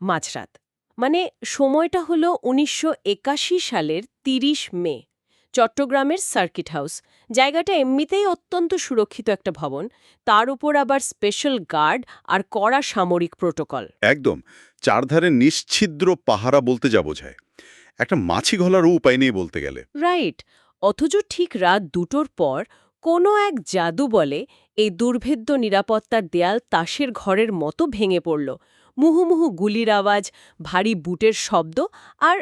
মাঝরাত। মানে সময়টা হলো ১৯৮১ সালের ৩০ মে। চট্টগ্রামের সার্কিট হাউস। জায়গাটা এমনিতেই অত্যন্ত সুরক্ষিত একটা ভবন, তার উপর আবার স্পেশাল গার্ড আর কড়া সামরিক প্রোটোকল। একদম। চারধারে নিশ্ছিদ্র পাহারা বলতে যা বোঝায়। একটা মাছি ঘোলারও উপায় নেই বলতে গেলে। রাইট। অথচ ঠিক রাত ২টোর পর কোনো এক জাদু বলে এই দুর্ভেদ্য নিরাপত্তার দেয়াল তাসের ঘরের মতো ভেঙে পড়ল। মুহুমুহু গুলির আওয়াজ, ভারী বুটের শব্দ, আর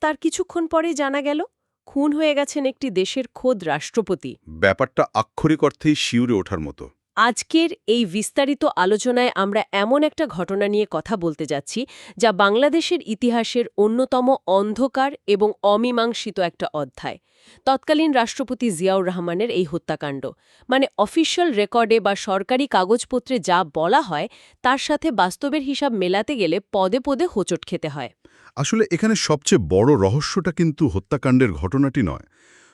তার কিছুক্ষণ পরে জানা গেল খুন হয়ে গেছেন একটি দেশের খোদ রাষ্ট্রপতি। ব্যাপারটা আক্ষরিক অর্থেই শিউরে ওঠার মতো। আজকের এই বিস্তারিত আলোচনায় আমরা এমন একটা ঘটনা নিয়ে কথা বলতে যাচ্ছি যা বাংলাদেশের ইতিহাসের অন্যতম অন্ধকার এবং অমীমাংসিত একটা অধ্যায়। তৎকালীন রাষ্ট্রপতি জিয়াউর রহমানের এই হত্যাকাণ্ড, মানে অফিশিয়াল রেকর্ডে বা সরকারি কাগজপত্রে যা বলা হয় তার সাথে বাস্তবের হিসাব মেলাতে গেলে পদে পদে হোঁচট খেতে হয়। আসলে এখানে সবচেয়ে বড় রহস্যটা কিন্তু হত্যাকাণ্ডের ঘটনাটি নয়,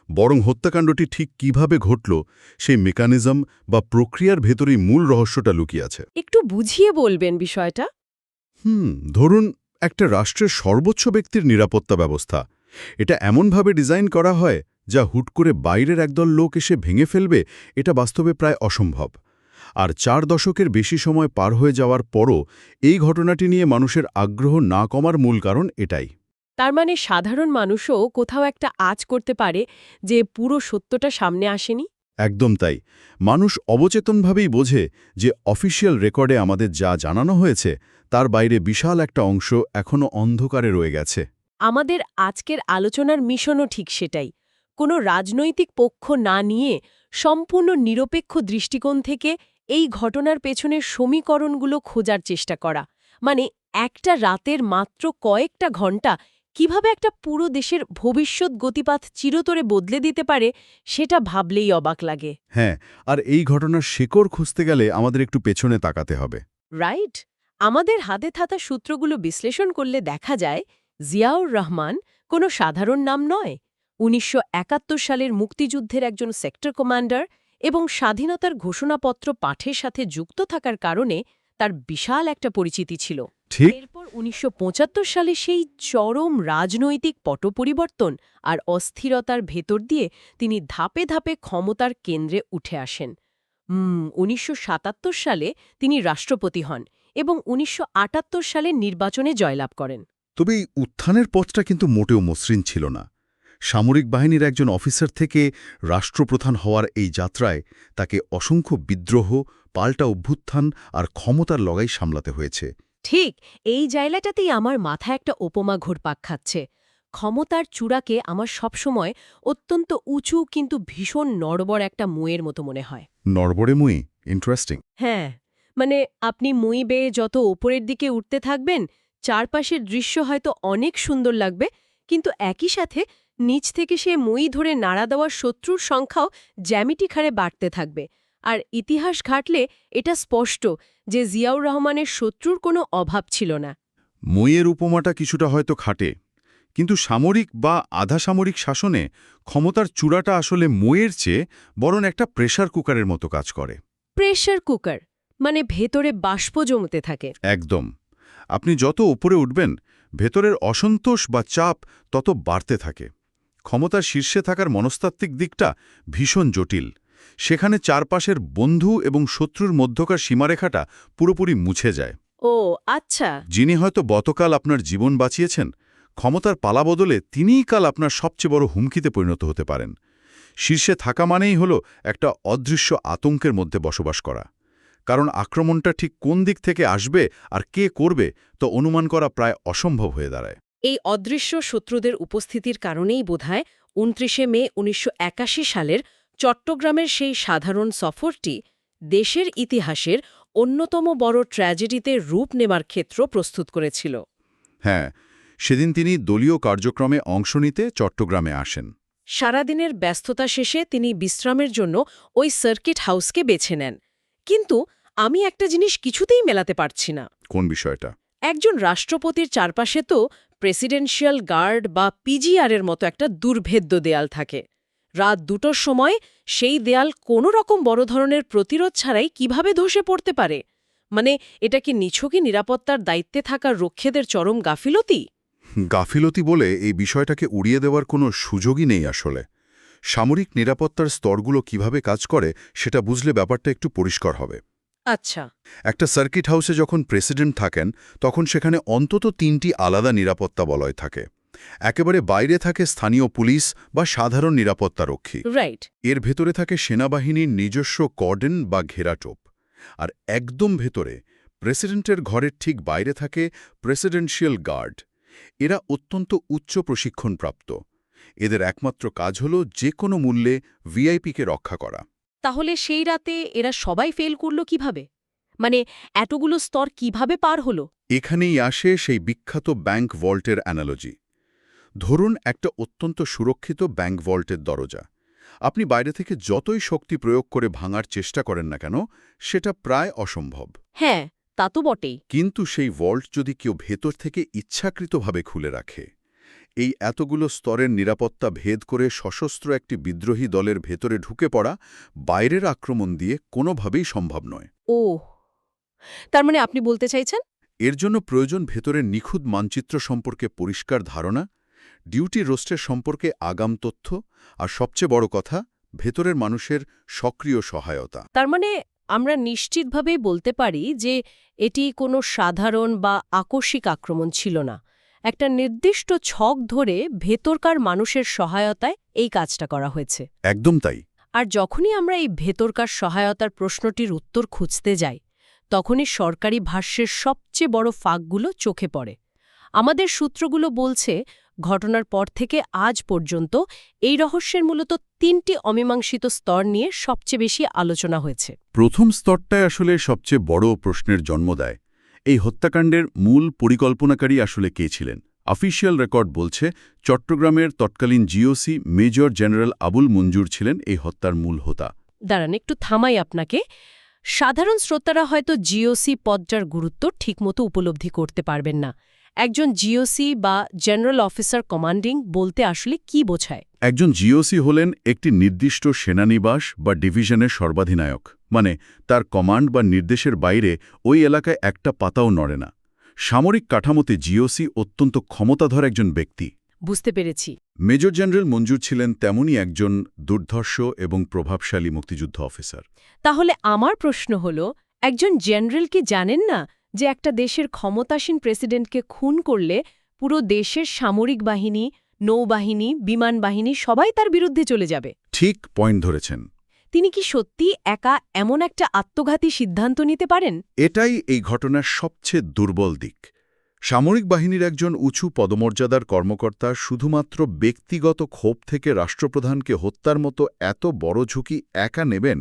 বরং হত্যাকাণ্ডটি ঠিক কিভাবে ঘটল সেই মেকানিজম বা প্রক্রিয়ার ভেতরেই মূল রহস্যটা লুকিয়ে আছে। একটু বুঝিয়ে বলবেন বিষয়টা? ধরুন একটা রাষ্ট্রের সর্বোচ্চ ব্যক্তির নিরাপত্তা ব্যবস্থা, এটা এমনভাবে ডিজাইন করা হয় যা হুট করে বাইরের একদল লোক এসে ভেঙে ফেলবে, এটা বাস্তবে প্রায় অসম্ভব। আর ৪ দশকের বেশি সময় পার হয়ে যাওয়ার পরও এই ঘটনাটি নিয়ে মানুষের আগ্রহ না কমার মূল কারণ এটাই। তার মানে সাধারণ মানুষও কোথাও একটা আঁচ করতে পারে যে পুরো সত্যটা সামনে আসেনি। একদম তাই। মানুষ অবচেতনভাবেই বোঝে যে অফিসিয়াল রেকর্ডে আমাদের যা জানানো হয়েছে তার বাইরে বিশাল একটা অংশ এখনও অন্ধকারে রয়ে গেছে। আমাদের আজকের আলোচনার মিশনও ঠিক সেটাই। কোনো রাজনৈতিক পক্ষ না নিয়ে সম্পূর্ণ নিরপেক্ষ দৃষ্টিকোণ থেকে এই ঘটনার পেছনের সমীকরণগুলো খোঁজার চেষ্টা করা। মানে একটা রাতের মাত্র কয়েকটা ঘণ্টা কিভাবে একটা পুরো দেশের ভবিষ্যৎ গতিপাথ চিরতরে বদলে দিতে পারে, সেটা ভাবলেই অবাক লাগে। হ্যাঁ, আর এই ঘটনার শেকড় খুঁজতে গেলে আমাদের একটু পেছনে তাকাতে হবে। রাইট। আমাদের হাতে থাকা সূত্রগুলো বিশ্লেষণ করলে দেখা যায় জিয়াউর রহমান কোনো সাধারণ নাম নয়। ১৯৭১ সালের মুক্তিযুদ্ধের একজন সেক্টর কমান্ডার এবং স্বাধীনতার ঘোষণাপত্র পাঠের সাথে যুক্ত থাকার কারণে তার বিশাল একটা পরিচিতি ছিল। ঠিক। এরপর ১৯৭৫ সালে সেই চরম রাজনৈতিক পট পরিবর্তন আর অস্থিরতার ভেতর দিয়ে তিনি ধাপে ধাপে ক্ষমতার কেন্দ্রে উঠে আসেন। ১৯৭৭ সালে তিনি রাষ্ট্রপতি হন এবং ১৯৭৮ সালে নির্বাচনে জয়লাভ করেন। তবে এই উত্থানের পথটা কিন্তু মোটেও মসৃণ ছিল না। সামরিক বাহিনীর একজন অফিসার থেকে রাষ্ট্রপ্রধান হওয়ার এই যাত্রায় তাকে অসংখ্য বিদ্রোহ, পাল্টা অভ্যুত্থান আর ক্ষমতার লড়াই সামলাতে হয়েছে। ঠিক এই জায়গাটাতেই আমার মাথায় একটা উপমা ঘুরপাক খাচ্ছে। ক্ষমতার চূড়াকে আমার সবসময় অত্যন্ত উঁচু কিন্তু ভীষণ নড়বড় একটা মুয়ের মতো মনে হয়। নড়বড়ে মুই, ইন্টারেস্টিং। হ্যাঁ, মানে আপনি মই বেয়ে যত ওপরের দিকে উঠতে থাকবেন, চারপাশের দৃশ্য হয়তো অনেক সুন্দর লাগবে, কিন্তু একই সাথে নিচ থেকে সে মই ধরে নাড়া দেওয়ার শত্রুর সংখ্যাও জ্যামিতিক হারে বাড়তে থাকবে। আর ইতিহাস ঘাটলে এটা স্পষ্ট যে জিয়াউর রহমানের শত্রুর কোনো অভাব ছিল না। মুইয়ের উপমাটা কিছুটা হয়তো খাটে, কিন্তু সামরিক বা আধা সামরিক শাসনে ক্ষমতার চূড়াটা আসলে মুইয়ের চেয়ে বরং একটা প্রেসার কুকারের মতো কাজ করে। প্রেশার কুকার মানে ভেতরে বাষ্প জমতে থাকে। একদম। আপনি যত উপরে উঠবেন, ভেতরের অসন্তোষ বা চাপ তত বাড়তে থাকে। ক্ষমতার শীর্ষে থাকার মনস্তাত্ত্বিক দিকটা ভীষণ জটিল। সেখানে চারপাশের বন্ধু এবং শত্রুর মধ্যকার সীমারেখাটা পুরোপুরি মুছে যায়। ও আচ্ছা। যিনি হয়তো গতকাল আপনার জীবন বাঁচিয়েছেন, ক্ষমতার পালাবদলে তিনিই কাল আপনার সবচেয়ে বড় হুমকিতে পরিণত হতে পারেন। শীর্ষে থাকা মানেই হল একটা অদৃশ্য আতঙ্কের মধ্যে বসবাস করা। কারণ আক্রমণটা ঠিক কোন দিক থেকে আসবে আর কে করবে তা অনুমান করা প্রায় অসম্ভব হয়ে দাঁড়ায়। এই অদৃশ্য শত্রুদের উপস্থিতির কারণেই বোধহয় ২৯শে মে ১৯৮১ সালের চট্টগ্রামের সেই সাধারণ সফরটি দেশের ইতিহাসের অন্যতম বড় ট্র্যাজেডিতে রূপ নেবার ক্ষেত্র প্রস্তুত করেছিল। হ্যাঁ, সেদিন তিনি দলীয় কার্যক্রমে অংশ নিতে চট্টগ্রামে আসেন। সারাদিনের ব্যস্ততা শেষে তিনি বিশ্রামের জন্য ওই সার্কিট হাউসকে বেছে নেন। কিন্তু আমি একটা জিনিস কিছুতেই মেলাতে পারছি না। কোন বিষয়টা? একজন রাষ্ট্রপতির চারপাশে তো প্রেসিডেন্সিয়াল গার্ড বা পিজিআরের মতো একটা দুর্ভেদ্য দেয়াল থাকে। রাত ২টোর সময় সেই দেয়াল কোনো রকম বড় ধরনের প্রতিরোধ ছাড়াই কিভাবে ধসে পড়তে পারে? মানে এটা কি নিছকই নিরাপত্তার দায়িত্বে থাকা রক্ষীদের চরম গাফিলতি? গাফিলতি বলে এই বিষয়টাকে উড়িয়ে দেওয়ার কোনো সুযোগই নেই আসলে। সামরিক নিরাপত্তার স্তরগুলো কিভাবে কাজ করে সেটা বুঝলে ব্যাপারটা একটু পরিষ্কার হবে। আচ্ছা। একটা সার্কিট হাউসে যখন প্রেসিডেন্ট থাকেন তখন সেখানে অন্তত ৩টি আলাদা নিরাপত্তা বলয় থাকে। একেবারে বাইরে থাকে স্থানীয় পুলিশ বা সাধারণ নিরাপত্তারক্ষী। রাইট। এর ভেতরে থাকে সেনাবাহিনীর নিজস্ব কর্ডন বা ঘেরাটোপ। আর একদম ভেতরে প্রেসিডেন্টের ঘরের ঠিক বাইরে থাকে প্রেসিডেন্সিয়াল গার্ড। এরা অত্যন্ত উচ্চ প্রশিক্ষণপ্রাপ্ত। এদের একমাত্র কাজ হল যে কোনো মূল্যে ভিআইপিকে রক্ষা করা। তাহলে সেই রাতে এরা সবাই ফেল করল কিভাবে? মানে এতগুলো স্তর কিভাবে পার হলো? এখানেই আসে সেই বিখ্যাত ব্যাংক ভল্টের অ্যানালজি। ধরুন একটা অত্যন্ত সুরক্ষিত ব্যাংক ভল্টের দরজা। আপনি বাইরে থেকে যতই শক্তি প্রয়োগ করে ভাঙার চেষ্টা করেন না কেন, সেটা প্রায় অসম্ভব। হ্যাঁ, তা তো বটেই। কিন্তু সেই ভল্ট যদি কেউ ভেতর থেকে ইচ্ছাকৃতভাবে খুলে রাখে, এই এতগুলো স্তরের নিরাপত্তা ভেদ করে সশস্ত্র একটি বিদ্রোহী দলের ভেতরে ঢুকে পড়া বাইরের আক্রমণ দিয়ে কোনোভাবেই সম্ভব নয়। ওহ! তার মানে আপনি বলতে চাইছেন? এর জন্য প্রয়োজন ভেতরের নিখুঁত মানচিত্র সম্পর্কে পরিষ্কার ধারণা, ডিউটি রোস্টের সম্পর্কে আগাম তথ্য, আর সবচেয়ে বড় কথা, ভেতরের মানুষের সক্রিয় সহায়তা। তার মানে আমরা নিশ্চিতভাবেই বলতে পারি যে এটি কোনো সাধারণ বা আকস্মিক আক্রমণ ছিল না। একটা নির্দিষ্ট ছক ধরে ভেতরকার মানুষের সহায়তায় এই কাজটা করা হয়েছে। একদম তাই। আর যখনই আমরা এই ভেতরকার সহায়তার প্রশ্নটির উত্তর খুঁজতে যাই, তখনই সরকারি ভাষ্যের সবচেয়ে বড় ফাঁকগুলো চোখে পড়ে। আমাদের সূত্রগুলো বলছে, ঘটনার পর থেকে আজ পর্যন্ত এই রহস্যের মূলত ৩টি অমীমাংসিত স্তর নিয়ে সবচেয়ে বেশি আলোচনা হয়েছে। প্রথম স্তরটাই আসলে সবচেয়ে বড় প্রশ্নের জন্ম দেয়। এই হত্যাকাণ্ডের মূল পরিকল্পনাকারী আসলে কে ছিলেন? অফিসিয়াল রেকর্ড বলছে চট্টগ্রামের তৎকালীন জিওসি মেজর জেনারেল আবুল মঞ্জুর ছিলেন এই হত্যার মূল হোতা। দাঁড়ান, একটু থামাই আপনাকে। সাধারণ শ্রোতারা হয়তো জিওসি পদটার গুরুত্ব ঠিকমতো উপলব্ধি করতে পারবেন না। একজন জিওসি বা জেনারেল অফিসার কমান্ডিং বলতে আসলে কি বোঝায়? একজন জিওসি হলেন একটি নির্দিষ্ট সেনানিবাস বা ডিভিশনের সর্বাধিনায়ক। মানে তার কমান্ড বা নির্দেশের বাইরে ওই এলাকায় একটা পাতাও নড়ে না। সামরিক কাঠামোতে জিওসি অত্যন্ত ক্ষমতাধর একজন ব্যক্তি। বুঝতে পেরেছি। মেজর জেনারেল মঞ্জুর ছিলেন তেমনই একজন দুর্ধর্ষ এবং প্রভাবশালী মুক্তিযুদ্ধ অফিসার। তাহলে আমার প্রশ্ন হল, একজন জেনারেল কি জানেন না যে একটা দেশের ক্ষমতাসীন প্রেসিডেন্টকে খুন করলে পুরো দেশের সামরিক বাহিনী, নৌবাহিনী, বিমান বাহিনী সবাই তার বিরুদ্ধে চলে যাবে? ঠিক পয়েন্ট ধরেছেন। তিনি কি সত্যি একা এমন একটা আত্মঘাতী সিদ্ধান্ত নিতে পারেন? এটাই এই ঘটনার সবচেয়ে দুর্বল দিক। সামরিক বাহিনীর একজন উঁচু পদমর্যাদার কর্মকর্তা শুধুমাত্র ব্যক্তিগত ক্ষোভ থেকে রাষ্ট্রপ্রধানকে হত্যার মতো এত বড় ঝুঁকি একা নেবেন,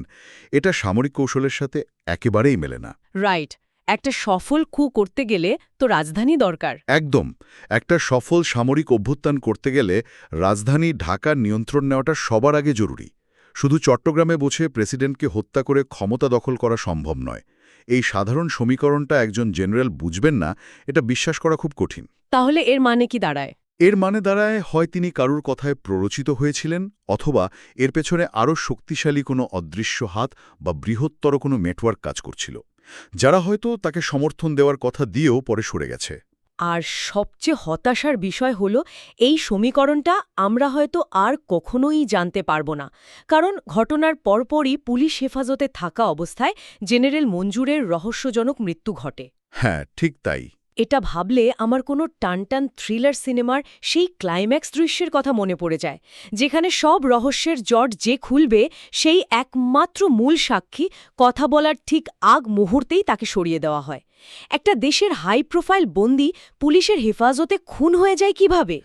এটা সামরিক কৌশলের সাথে একেবারেই মেলে না। রাইট। একটা সফল কূ করতে গেলে তো রাজধানী দরকার। একদম। একটা সফল সামরিক অভ্যুত্থান করতে গেলে রাজধানী ঢাকার নিয়ন্ত্রণ নেওয়াটা সবার আগে জরুরি। শুধু চট্টগ্রামে বসে প্রেসিডেন্টকে হত্যা করে ক্ষমতা দখল করা সম্ভব নয়। এই সাধারণ সমীকরণটা একজন জেনারেল বুঝবেন না, এটা বিশ্বাস করা খুব কঠিন। তাহলে এর মানে কি দাঁড়ায়? এর মানে দাঁড়ায়, হয় তিনি কারুর কথায় প্ররোচিত হয়েছিলেন, অথবা এর পেছনে আরও শক্তিশালী কোনো অদৃশ্য হাত বা বৃহত্তর কোনো নেটওয়ার্ক কাজ করছিল, যারা হয়তো তাকে সমর্থন দেওয়ার কথা দিয়েও পরে সরে গেছে। আর সবচেয়ে হতাশার বিষয় হল, এই সমীকরণটা আমরা হয়তো আর কখনোই জানতে পারব না। কারণ ঘটনার পরপরই পুলিশ হেফাজতে থাকা অবস্থায় জেনারেল মঞ্জুরের রহস্যজনক মৃত্যু ঘটে। হ্যাঁ, ঠিক তাই। এটা ভাবলে আমার কোনো টানটান থ্রিলার সিনেমার সেই ক্লাইম্যাক্স দৃশ্যের কথা মনে পড়ে যায়, যেখানে সব রহস্যের জট যে খুলবে, সেই একমাত্র মূল সাক্ষী কথা বলার ঠিক আগ মুহূর্তেই তাকে সরিয়ে দেওয়া হয়। একটা দেশের হাই প্রোফাইল বন্দী পুলিশের হেফাজতে খুন হয়ে যায় কিভাবে?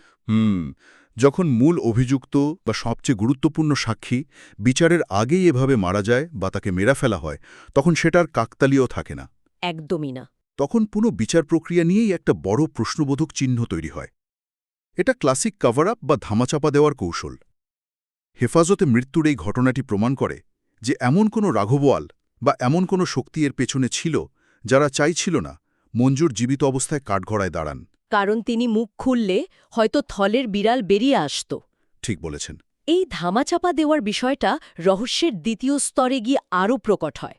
যখন মূল অভিযুক্ত বা সবচেয়ে গুরুত্বপূর্ণ সাক্ষী বিচারের আগেই এভাবে মারা যায় বা তাকে মেরা ফেলা হয়, তখন সেটার কাকতালীয় থাকে না। একদমই না। তখন পুরো বিচার প্রক্রিয়া নিয়েই একটা বড় প্রশ্নবোধক চিহ্ন তৈরি হয়। এটা ক্লাসিক কভার আপ বা ধামাচাপা দেওয়ার কৌশল। হেফাজতে মৃত্যুর এই ঘটনাটি প্রমাণ করে যে এমন কোনো রাঘবওয়াল বা এমন কোনো শক্তি এর পেছনে ছিল, যারা চাইছিল না মঞ্জুর জীবিত অবস্থায় কাঠগড়ায় দাঁড়ান। কারণ তিনি মুখ খুললে হয়তো থলের বিড়াল বেরিয়ে আসত। ঠিক বলেছেন। এই ধামাচাপা দেওয়ার বিষয়টা রহস্যের দ্বিতীয় স্তরে গিয়ে আরও প্রকট হয়।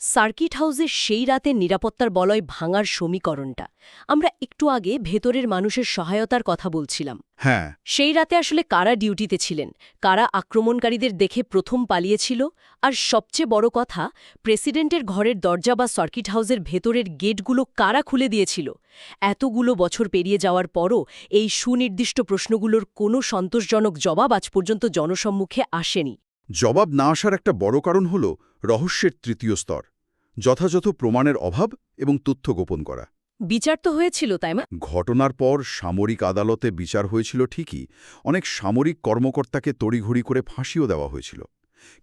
সার্কিট হাউসের সেই রাতে নিরাপত্তার বলয় ভাঙার সমীকরণটা আমরা একটু আগে ভেতরের মানুষের সহায়তার কথা বলছিলাম। হ্যাঁ, সেই রাতে আসলে কারা ডিউটিতে ছিলেন, কারা আক্রমণকারীদের দেখে প্রথম পালিয়েছিল, আর সবচেয়ে বড় কথা, প্রেসিডেন্টের ঘরের দরজা বা সার্কিট হাউসের ভেতরের গেটগুলো কারা খুলে দিয়েছিল। এতগুলো বছর পেরিয়ে যাওয়ার পরও এই সুনির্দিষ্ট প্রশ্নগুলোর কোনো সন্তোষজনক জবাব আজ পর্যন্ত জনসম্মুখে আসেনি। জবাব না আসার একটা বড় কারণ হল রহস্যের তৃতীয় স্তর, যথাযথ প্রমাণের অভাব এবং তথ্য গোপন করা। বিচার তো হয়েছিল, তাই না? ঘটনার পর সামরিক আদালতে বিচার হয়েছিল ঠিকই, অনেক সামরিক কর্মকর্তাকে তড়িঘড়ি করে ফাঁসিও দেওয়া হয়েছিল,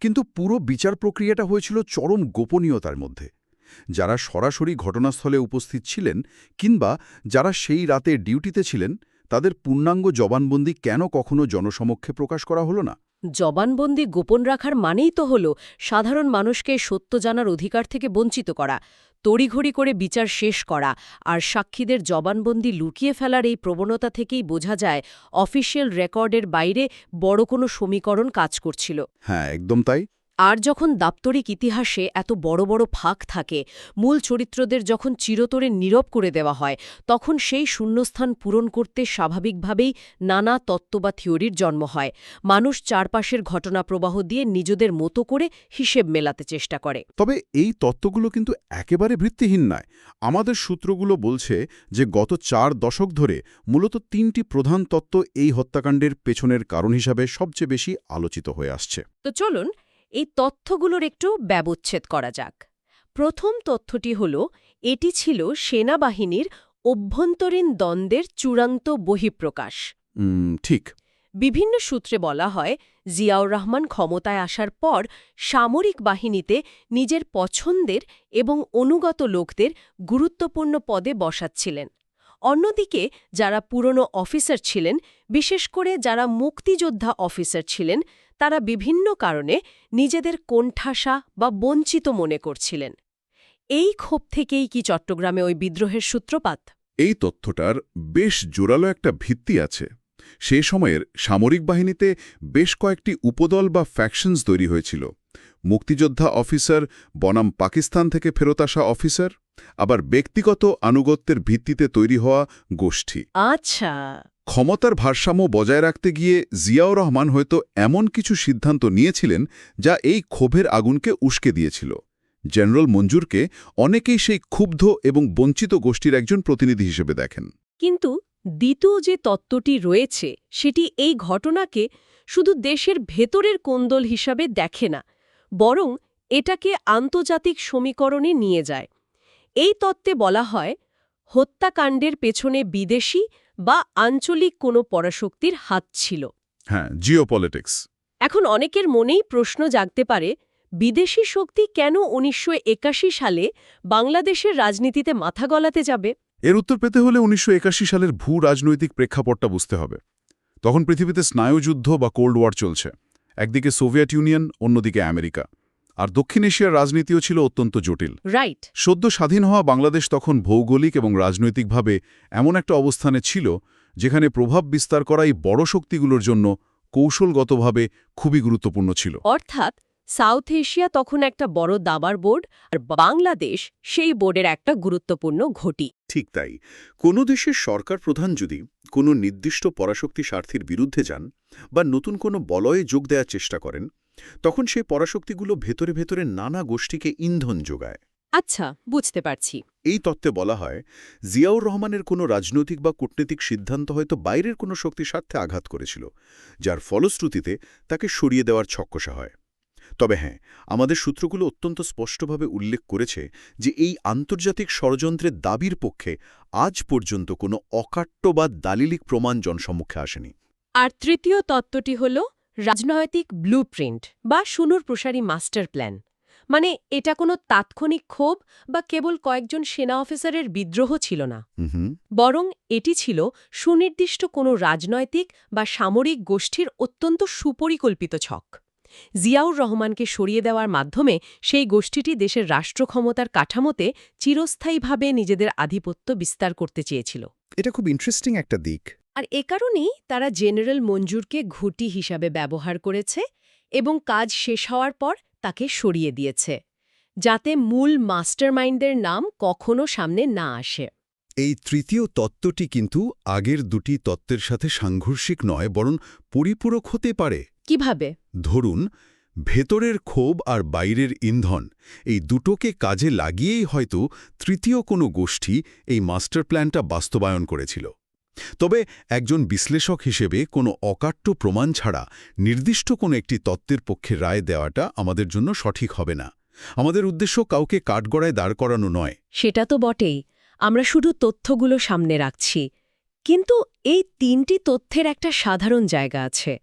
কিন্তু পুরো বিচার প্রক্রিয়াটা হয়েছিল চরম গোপনীয়তার মধ্যে। যারা সরাসরি ঘটনাস্থলে উপস্থিত ছিলেন কিংবা যারা সেই রাতে ডিউটিতে ছিলেন, তাদের পূর্ণাঙ্গ জবানবন্দি কেন কখনো জনসমক্ষে প্রকাশ করা হলো না? জবানবন্দি গোপন রাখার মানেই তো হল সাধারণ মানুষকে সত্য জানার অধিকার থেকে বঞ্চিত করা, তড়িঘড়ি করে বিচার শেষ করা, আর সাক্ষীদের জবানবন্দি লুকিয়ে ফেলার এই প্রবণতা থেকেই বোঝা যায় অফিসিয়াল রেকর্ডের বাইরে বড় কোনো সমীকরণ কাজ করছিল। হ্যাঁ, একদম তাই। আর যখন দাপ্তরিক ইতিহাসে এত বড় বড় ফাঁক থাকে, মূল চরিত্রদের যখন চিরতরে নীরব করে দেওয়া হয়, তখন সেই শূন্যস্থান পূরণ করতে স্বাভাবিকভাবেই নানা তত্ত্ব বা থিওরির জন্ম হয়। মানুষ চারপাশের ঘটনা প্রবাহ দিয়ে নিজেদের মতো করে হিসেব মেলাতে চেষ্টা করে। তবে এই তত্ত্বগুলো কিন্তু একেবারে ভিত্তিহীন নয়। আমাদের সূত্রগুলো বলছে যে গত 4 দশক ধরে মূলত 3টি প্রধান তত্ত্ব এই হত্যাকাণ্ডের পেছনের কারণ হিসাবে সবচেয়ে বেশি আলোচিত হয়ে আসছে। তো চলুন এই তথ্যগুলোর একটু ব্যবচ্ছেদ করা যাক। প্রথম তথ্যটি হল, এটি ছিল সেনাবাহিনীর অভ্যন্তরীণ দ্বন্দ্বের চূড়ান্ত বহিঃপ্রকাশ। ঠিক। বিভিন্ন সূত্রে বলা হয়, জিয়াউর রহমান ক্ষমতায় আসার পর সামরিক বাহিনীতে নিজের পছন্দের এবং অনুগত লোকদের গুরুত্বপূর্ণ পদে বসাচ্ছিলেন। অন্যদিকে যারা পুরনো অফিসার ছিলেন, বিশেষ করে যারা মুক্তিযোদ্ধা অফিসার ছিলেন, তারা বিভিন্ন কারণে নিজেদের কোণঠাসা বা বঞ্চিত মনে করছিলেন। এই ক্ষোভ থেকেই কি চট্টগ্রামে ওই বিদ্রোহের সূত্রপাত? এই তথ্যটার বেশ জোরালো একটা ভিত্তি আছে। সে সময়ের সামরিক বাহিনীতে বেশ কয়েকটি উপদল বা ফ্যাকশনস তৈরি হয়েছিল। মুক্তিযোদ্ধা অফিসার বনাম পাকিস্তান থেকে ফেরত আসা অফিসার, আবার ব্যক্তিগত আনুগত্যের ভিত্তিতে তৈরি হওয়া গোষ্ঠী। আচ্ছা। ক্ষমতার ভারসাম্য বজায় রাখতে গিয়ে জিয়াউর রহমান হয়তো এমন কিছু সিদ্ধান্ত নিয়েছিলেন যা এই ক্ষোভের আগুনকে উস্কে দিয়েছিল। জেনারেল মঞ্জুরকে অনেকেই সেই ক্ষুব্ধ এবং বঞ্চিত গোষ্ঠীর একজন প্রতিনিধি হিসেবে দেখেন। কিন্তু দ্বিতীয় যে তত্ত্বটি রয়েছে, সেটি এই ঘটনাকে শুধু দেশের ভেতরের কোন্দল হিসাবে দেখে না, বরং এটাকে আন্তর্জাতিক সমীকরণে নিয়ে যায়। এই তত্ত্বে বলা হয়, হত্যাকাণ্ডের পেছনে বিদেশি বা আঞ্চলিক কোনো পরাশক্তির হাত ছিল। হ্যাঁ, জিওপলিটিক্স। এখন অনেকের মনেই প্রশ্ন জাগতে পারে, বিদেশি শক্তি কেন ১৯৮১ সালে বাংলাদেশের রাজনীতিতে মাথা গলাতে যাবে? এর উত্তর পেতে হলে ১৯৮১ সালের ভূ-রাজনৈতিক প্রেক্ষাপটটা বুঝতে হবে। তখন পৃথিবীতে স্নায়ুযুদ্ধ বা কোল্ড ওয়ার চলছে। একদিকে সোভিয়েত ইউনিয়ন, অন্যদিকে আমেরিকা। আর দক্ষিণ এশিয়ার রাজনীতিও ছিল অত্যন্ত জটিল। রাইট। সদ্য স্বাধীন হওয়া বাংলাদেশ তখন ভৌগোলিক এবং রাজনৈতিকভাবে এমন একটা অবস্থানে ছিল যেখানে প্রভাব বিস্তার করা এই বড় শক্তিগুলোর জন্য কৌশলগতভাবে খুবই গুরুত্বপূর্ণ ছিল। অর্থাৎ সাউথ এশিয়া তখন একটা বড় দাবার বোর্ড, আর বাংলাদেশ সেই বোর্ডের একটা গুরুত্বপূর্ণ ঘটি। ঠিক তাই। কোনো দেশের সরকার প্রধান যদি কোনো নির্দিষ্ট পরাশক্তি স্বার্থের বিরুদ্ধে যান বা নতুন কোনো বলয়ে যোগ দেওয়ার চেষ্টা করেন, তখন সেই পরাশক্তিগুলো ভেতরে ভেতরে নানা গোষ্ঠীকে ইন্ধন যোগায়। আচ্ছা, বুঝতে পারছি। এই তত্ত্বে বলা হয়, জিয়াউর রহমানের কোনো রাজনৈতিক বা কূটনৈতিক সিদ্ধান্ত হয়তো বাইরের কোনো শক্তির স্বার্থে আঘাত করেছিল, যার ফলশ্রুতিতে তাকে সরিয়ে দেওয়ার ছক্কসা হয়। তবে হ্যাঁ, আমাদের সূত্রগুলো অত্যন্ত স্পষ্টভাবে উল্লেখ করেছে যে এই আন্তর্জাতিক ষড়যন্ত্রের দাবির পক্ষে আজ পর্যন্ত কোনো অকাট্য বা দালিলিক প্রমাণ জনসম্মুখে আসেনি। আর তৃতীয় তত্ত্বটি হল রাজনৈতিক ব্লুপ্রিন্ট বা সুদূরপ্রসারী মাস্টার প্ল্যান। মানে এটা কোনো তাৎক্ষণিক ক্ষোভ বা কেবল কয়েকজন সেনা অফিসারের বিদ্রোহ ছিল না, বরং এটি ছিল সুনির্দিষ্ট কোনো রাজনৈতিক বা সামরিক গোষ্ঠীর অত্যন্ত সুপরিকল্পিত ছক। জিয়াউর রহমানকে সরিয়ে দেওয়ার মাধ্যমে সেই গোষ্ঠীটি দেশের রাষ্ট্রক্ষমতার কাঠামোতে চিরস্থায়ীভাবে নিজেদের আধিপত্য বিস্তার করতে চেয়েছিল। এটা খুব ইন্টারেস্টিং একটা দিক। আর এ কারণেই তারা জেনারেল মঞ্জুরকে ঘুঁটি হিসাবে ব্যবহার করেছে এবং কাজ শেষ হওয়ার পর তাকে সরিয়ে দিয়েছে। যাতে মূল মাস্টারমাইন্ডের নাম কখনো সামনে না আসে। এই তৃতীয় তত্ত্বটি কিন্তু আগের দুটি তত্ত্বের সাথে সাংঘর্ষিক নয়, বরং পরিপূরক হতে পারে। কিভাবে? ধরুন, ভেতরের ক্ষোভ আর বাইরের ইন্ধন এই দুটোকে কাজে লাগিয়েই হয়তো তৃতীয় কোনো গোষ্ঠী এই মাস্টার প্ল্যানটা বাস্তবায়ন করেছিল। তবে একজন বিশ্লেষক হিসেবে কোনো অকাট্য প্রমাণ ছাড়া নির্দিষ্ট কোনো একটি তত্ত্বের পক্ষে রায় দেওয়াটা আমাদের জন্য সঠিক হবে না। আমাদের উদ্দেশ্য কাউকে কাঠগড়ায় দাঁড় করানো নয়। সেটা তো বটেই। আমরা শুধু তথ্যগুলো সামনে রাখছি। কিন্তু এই তিনটি তথ্যের একটা সাধারণ জায়গা আছে।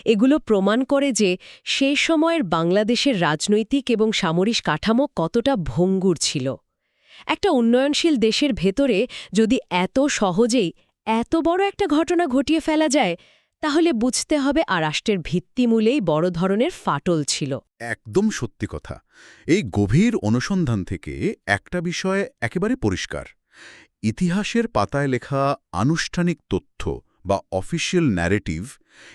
এগুলো প্রমাণ করে যে সেই সময়ের বাংলাদেশের রাজনৈতিক এবং সামরিক কাঠামো কতটা ভঙ্গুর ছিল। একটা উন্নয়নশীল দেশের ভেতরে যদি এত সহজেই এত বড় একটা ঘটনা ঘটিয়ে ফেলা যায়, তাহলে বুঝতে হবে রাষ্ট্রের ভিত্তিমূলেই বড় ধরনের ফাটল ছিল। একদম সত্যি কথা। এই গভীর অনুসন্ধান থেকে একটা বিষয় একেবারে পরিষ্কার। ইতিহাসের পাতায় লেখা আনুষ্ঠানিক তথ্য বা অফিসিয়াল ন্যারেটিভ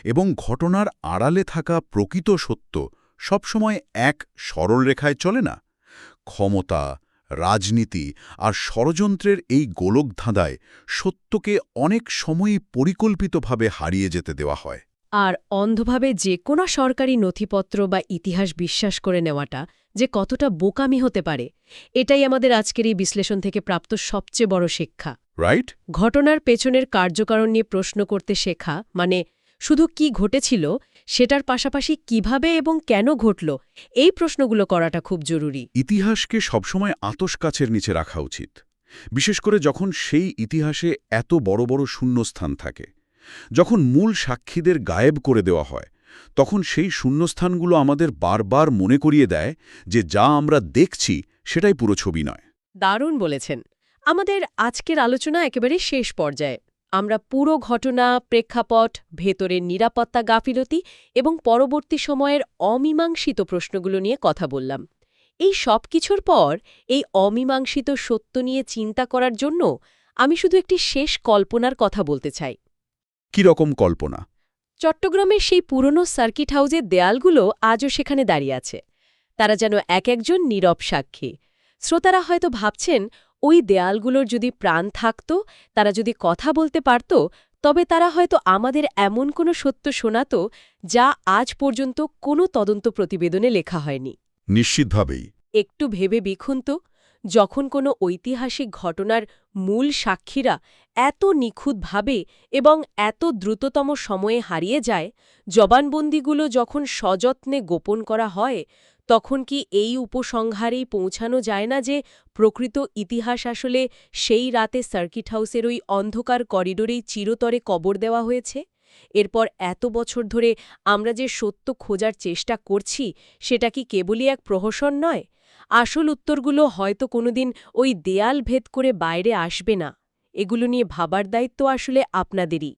এবং ঘটনার আড়ালে থাকা প্রকৃত সত্য সবসময় এক সরল রেখায় চলে না। ক্ষমতা, রাজনীতি আর ষড়যন্ত্রের এই গোলকধাঁধায় সত্যকে অনেক সময়ই পরিকল্পিতভাবে হারিয়ে যেতে দেওয়া হয়। আর অন্ধভাবে যে কোনো সরকারি নথিপত্র বা ইতিহাস বিশ্বাস করে নেওয়াটা যে কতটা বোকামি হতে পারে, এটাই আমাদের আজকের এই বিশ্লেষণ থেকে প্রাপ্ত সবচেয়ে বড় শিক্ষা। রাইট? ঘটনার পেছনের কার্যকারণ নিয়ে প্রশ্ন করতে শেখা মানে শুধু কি ঘটেছিল সেটার পাশাপাশি কিভাবে এবং কেন ঘটল, এই প্রশ্নগুলো করাটা খুব জরুরি। ইতিহাসকে সবসময় আতশকাচের নিচে রাখা উচিত, বিশেষ করে যখন সেই ইতিহাসে এত বড় বড় শূন্যস্থান থাকে। যখন মূল সাক্ষীদের গায়েব করে দেওয়া হয়, তখন সেই শূন্যস্থানগুলো আমাদের বারবার মনে করিয়ে দেয় যে যা আমরা দেখছি সেটাই পুরো ছবি নয়। দারুণ বলেছেন। আমাদের আজকের আলোচনা একেবারে শেষ পর্যায়ে। আমরা পুরো ঘটনা, প্রেক্ষাপট, ভেতরের নিরাপত্তা গাফিলতি এবং পরবর্তী সময়ের অমীমাংসিত প্রশ্নগুলো নিয়ে কথা বললাম। এই সব কিছুর পর এই অমীমাংসিত সত্য নিয়ে চিন্তা করার জন্য আমি শুধু একটি শেষ কল্পনার কথা বলতে চাই। কি রকম কল্পনা? চট্টগ্রামের সেই পুরনো সার্কিট হাউসের দেয়ালগুলো আজও সেখানে দাঁড়িয়ে আছে। তারা যেন এক একজন নীরব সাক্ষী। শ্রোতারা হয়তো ভাবছেন, ওই দেয়ালগুলোর যদি প্রাণ থাকত, তারা যদি কথা বলতে পারত, তবে তারা হয়তো আমাদের এমন কোনো সত্য শোনাত যা আজ পর্যন্ত কোনো তদন্ত প্রতিবেদনে লেখা হয়নি। নিশ্চিতভাবেই। একটু ভেবে দেখুন তো, যখন কোনো ঐতিহাসিক ঘটনার মূল সাক্ষীরা এত নিখুঁতভাবে এবং এত দ্রুততম সময়ে হারিয়ে যায়, জবানবন্দিগুলো যখন সযত্নে গোপন করা হয়, তখন কি এই উপসংহারেই পৌঁছানো যায় না যে প্রকৃত ইতিহাস আসলে সেই রাতে সার্কিট হাউসের ওই অন্ধকার করিডোরেই চিরতরে কবর দেওয়া হয়েছে? এরপর এত বছর ধরে আমরা যে সত্য খোঁজার চেষ্টা করছি, সেটা কি কেবলই এক প্রহসন নয়? আসল উত্তরগুলো হয়তো কোনোদিন ওই দেয়াল ভেদ করে বাইরে আসবে না। এগুলো নিয়ে ভাবার দায়িত্ব আসলে আপনাদেরই।